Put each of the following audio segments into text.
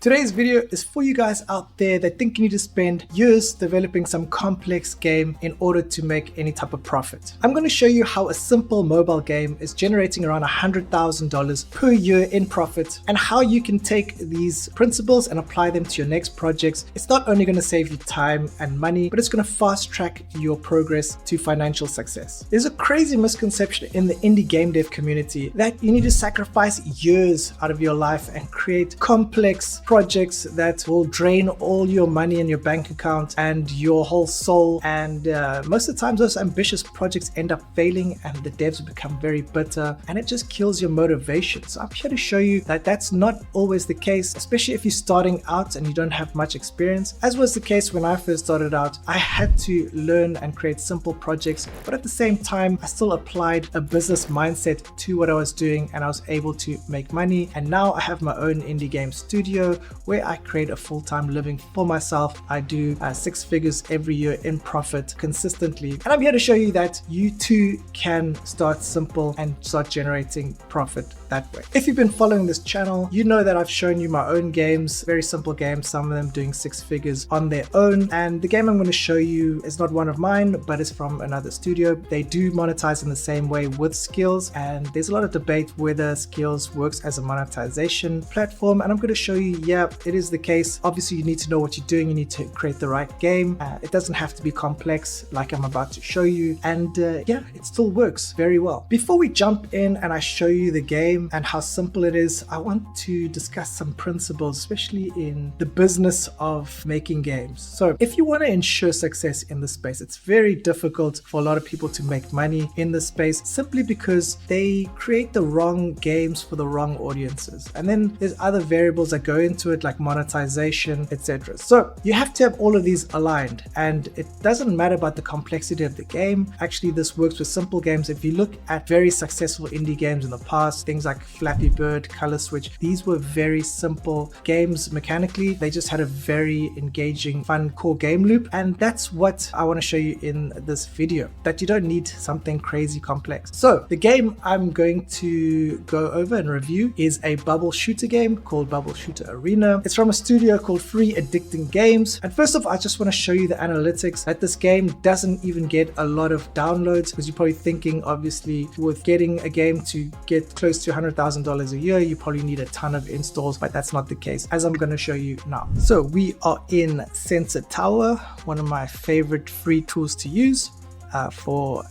Today's video is for you guys out there that think you need to spend years developing some complex game in order to make any type of profit. I'm going to show you how a simple mobile game is generating around $100,000 per year in profit, and how you can take these principles and apply them to your next projects. It's not only going to save you time and money, but it's going to fast track your progress to financial success. There's a crazy misconception in the indie game dev community that you need to sacrifice years out of your life and create complex projects that will drain all your money in your bank account and your whole soul. And most of the time those ambitious projects end up failing and the devs become very bitter and it just kills your motivation. So I'm here to show you that that's not always the case, especially if you're starting out and you don't have much experience. As was the case when I first started out, I had to learn and create simple projects, but at the same time I still applied a business mindset to what I was doing and I was able to make money. And now I have my own indie game studio where I create a full-time living for myself. I do 6 figures every year in profit consistently, and I'm here to show you that you too can start simple and start generating profit that way. If you've been following this channel, you know that I've shown you my own games, very simple games, some of them doing 6 figures on their own. And the game I'm going to show you is not one of mine, but it's from another studio. They do monetize in the same way with Skillz, and there's a lot of debate whether Skillz works as a monetization platform, and I'm going to show you, yeah, it is the case. Obviously you need to know what you're doing, you need to create the right game. It doesn't have to be complex like I'm about to show you, and yeah, it still works very well. Before we jump in and I show you the game and how simple it is, I want to discuss some principles, especially in the business of making games. So if you want to ensure success in this space, it's very difficult for a lot of people to make money in this space simply because they create the wrong games for the wrong audiences. And then there's other variables that go into it like monetization, etc. So you have to have all of these aligned, and it doesn't matter about the complexity of the game. Actually, this works with simple games. If you look at very successful indie games in the past, things like Flappy Bird, Color Switch, these were very simple games mechanically. They just had a very engaging, fun core game loop, and that's what I want to show you in this video, that you don't need something crazy complex. So the game I'm going to go over and review is a bubble shooter game called Bubble Shooter Arena. It's from a studio called Free Addicting Games. And first off, I just want to show you the analytics, that this game doesn't even get a lot of downloads, because you're probably thinking, obviously, with getting a game to get close to $100,000 a year, you probably need a ton of installs, but that's not the case, as I'm going to show you now. So we are in Sensor Tower, one of my favorite free tools to use for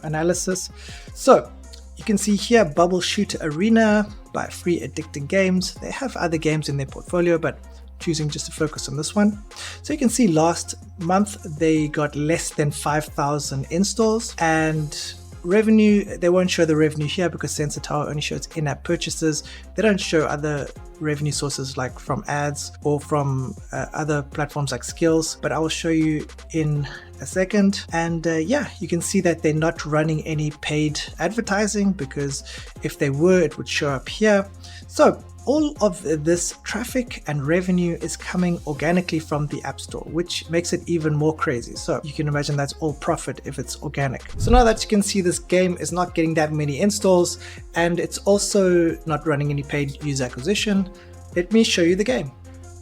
analysis. So you can see here Bubble Shooter Arena by Free Addicting Games. They have other games in their portfolio, but choosing just to focus on this one. So you can see last month they got less than 5,000 installs, and revenue, they won't show the revenue here because Sensor Tower only shows in-app purchases. They don't show other revenue sources like from ads or from other platforms like Skillz, but I will show you in a second. And yeah, you can see that they're not running any paid advertising, because if they were, it would show up here. So all of this traffic and revenue is coming organically from the App Store, which makes it even more crazy. So you can imagine that's all profit if it's organic. So now that you can see, this game is not getting that many installs, and it's also not running any paid user acquisition. Let me show you the game.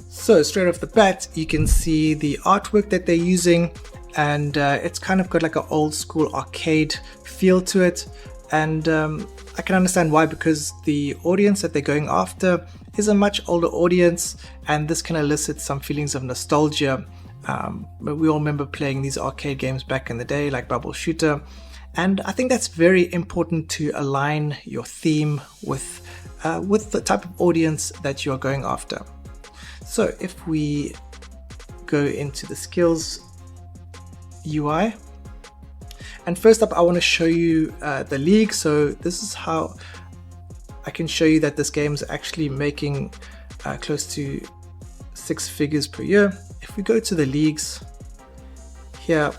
So straight off the bat, you can see the artwork that they're using, and it's kind of got like an old school arcade feel to it. And I can understand why, because the audience that they're going after is a much older audience, and this can elicit some feelings of nostalgia. But we all remember playing these arcade games back in the day, like Bubble Shooter, and I think that's very important to align your theme with the type of audience that you are going after. So if we go into the Skillz UI, and first up, I want to show you the league. So this is how I can show you that this game is actually making close to 6 figures per year. If we go to the leagues here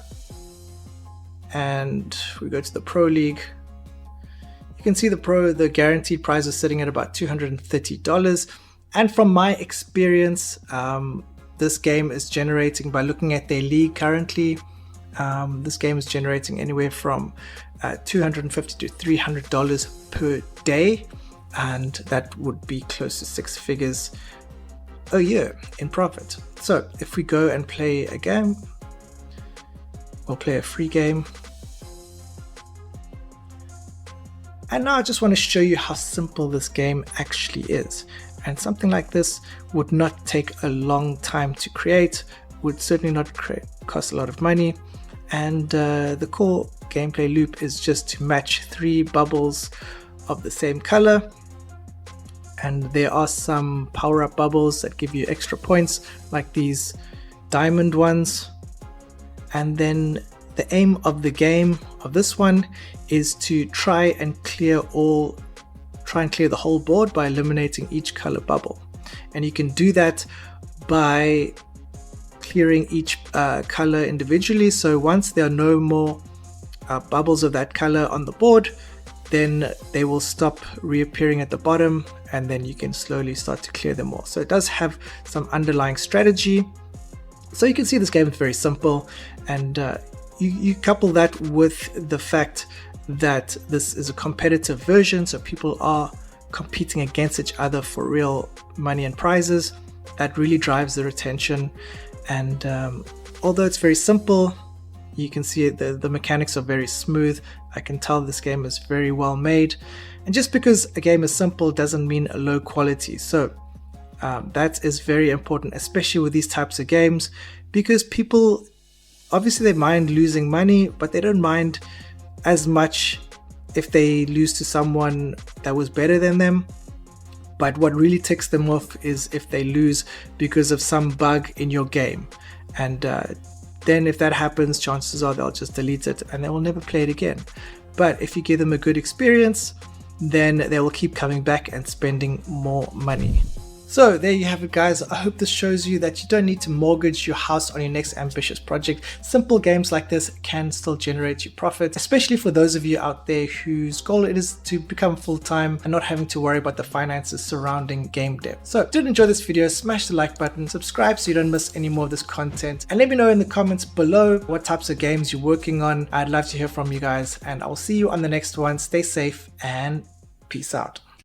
and we go to the Pro League, you can see the guaranteed prize is sitting at about $230. And from my experience, this game is generating, by looking at their league currently, this game is generating anywhere from $250 to $300 per day, and that would be close to 6 figures a year in profit. So if we go and play a game, we'll play a free game. And now I just want to show you how simple this game actually is. And something like this would not take a long time to create, would certainly not cost a lot of money. And the core gameplay loop is just to match 3 bubbles of the same color. And there are some power-up bubbles that give you extra points, like these diamond ones. And then the aim of the game of this one is to try and clear the whole board by eliminating each color bubble. And you can do that by clearing each color individually. So once there are no more bubbles of that color on the board, then they will stop reappearing at the bottom, and then you can slowly start to clear them all. So it does have some underlying strategy. So you can see this game is very simple, and you couple that with the fact that this is a competitive version, so people are competing against each other for real money and prizes. That really drives the retention. And although it's very simple, you can see the mechanics are very smooth. I can tell this game is very well made. And just because a game is simple doesn't mean a low quality. So that is very important, especially with these types of games, because people, obviously they mind losing money, but they don't mind as much if they lose to someone that was better than them. But what really ticks them off is if they lose because of some bug in your game. And then if that happens, chances are they'll just delete it and they will never play it again. But if you give them a good experience, then they will keep coming back and spending more money. So there you have it, guys. I hope this shows you that you don't need to mortgage your house on your next ambitious project. Simple games like this can still generate you profit, especially for those of you out there whose goal it is to become full-time and not having to worry about the finances surrounding game dev. So if you did enjoy this video, smash the like button, subscribe so you don't miss any more of this content, and let me know in the comments below what types of games you're working on. I'd love to hear from you guys, and I'll see you on the next one. Stay safe and peace out.